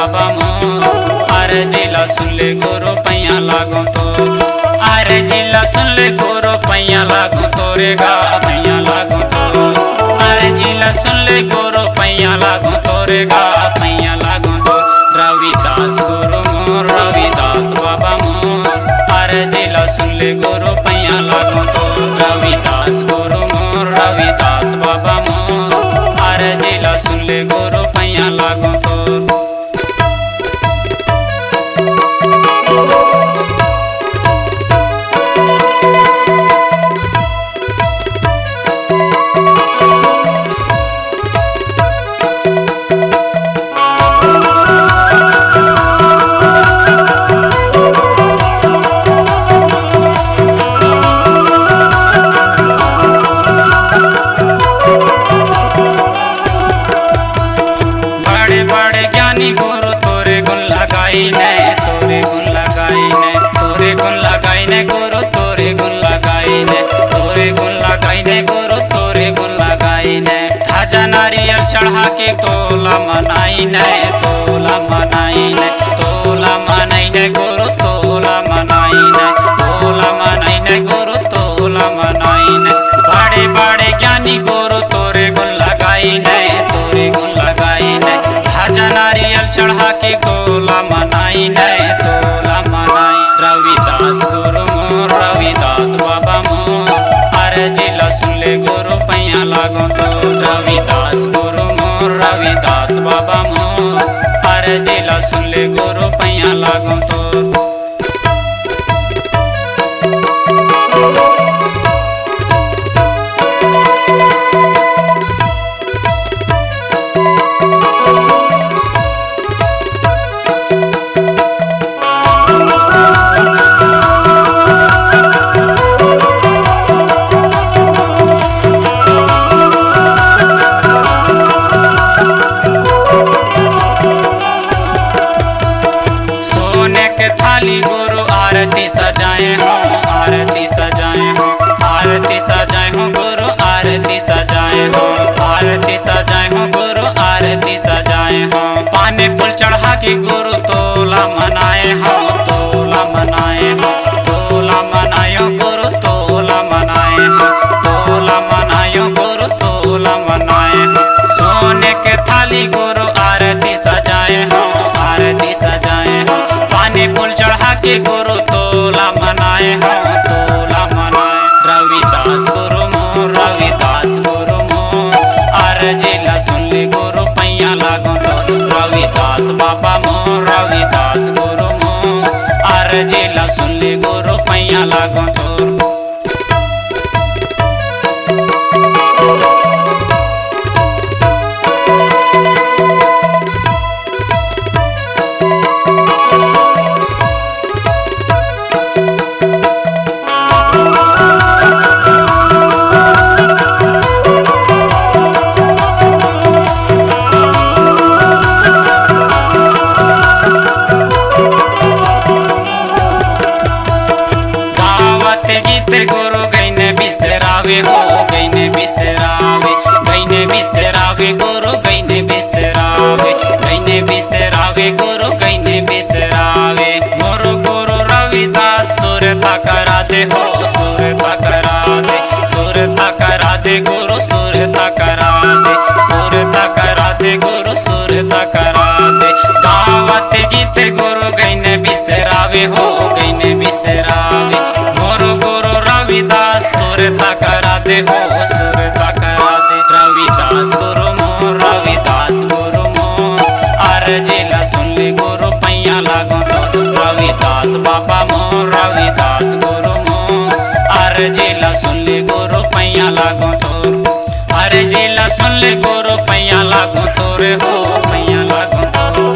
बाबा मोर। अरे जिला सुन ले गुरु पैया लागो तो, अरे जिला सुन ले गुरु पैया लागो तोरे गा पैया लागो तो। अरे जिला सुन ले गुरु पैया लागो तोरे गा पैया लागो तो। रविदास गुरु मोर रविदास बाबा मोर। अरे जिला सुन ले गुरु पैया लागो तो, रविदास गुरु मोर रविदास बाबा मोर। अरे जिला सुन ले गुरु पैया लागो तो। गुरु तोरे गुण लगाई ने, तोरे गुण लगाई ने, तोरे गुण लगाई ने गुरु तोरे गुण लगाई ने, तोरे गुण लगाई ने गुरु तोरे गुण लगाई ने। ताजा नारियल चढ़ा के तोला मनाई ने, तोला मनाई ने, तोला मनाई ने गुरु तोला मनाई ने, तोला मनाई ने गुरु तोला मनाई ने। बड़े बड़े ज्ञानी गुरु तोरे गुण लगाई ने, तोरे गुण लगाई ने। ताजा नारियल चढ़ा के तोला मनाई ने, तोला मनाई। रविदास गुरु मोर रविदास बाबा मोर। अरे जिला सुन ले गुरु पैया लागो तो, रविदास गुरु मोर रविदास बाबा मोर। अरे जिला सुन ले गुरु पैया लागो तो। थाली गुरु आरती सजाए हो, आरती सजाए हो, आरती सजाए हो गुरु आरती सजाए हो, आरती सजाए हो गुरु आरती सजाए हो। पानी फूल चढ़ा के गुरु तोला मनाए हो, तोला मनाए हो, तोला मनायो गुरु तोला मनाए हो, तोला मनायो गुरु तोला मनाए हो। सोने के थाली गुरु आरती सजाए हो, आरती सजाए हो। पानी फूल चढ़ा के गुरु तोला मनाए हो, तोला मनाए। रविदास गुरु मोर रविदास गुरु मोर। अरे जिला सुन ले गुरु पैया लागो तो, रविदास बाबा मोर रविदास गुरु मोर। अरे जिला सुन ले गुरु पैया लागो तो। गीत गुरु गईने बिसरावे हो, गईने बिसरावे, गईने बिसरावे गुरु गईने बिसरावे, गईने बिसरावे गुरु गईने बिसरावे। मोर गुरु रविदास सुरता करा दे हो, सुरता करा दे, सुरता करा दे गुरु सुरता करा दे, सुरता करा दे गुरु सुरता करा दे। गावत गीत गुरु गईने बिसरावे हो, गईने बिसरावे। मोर गुरु रविदास सुरता करा दे हो, सुरता करा दे। रविदास गुरु मोर रविदास गुरु मोर। अरे जिला सुन ले गुरु पैया लागो तो, रविदास बाबा मोर रविदास गुरु मोर। अरे जिला सुन ले गुरु पैया लागो तो, अरे जिला सुन ले गुरु पैया लागो तो रे हो पैया लागो तो।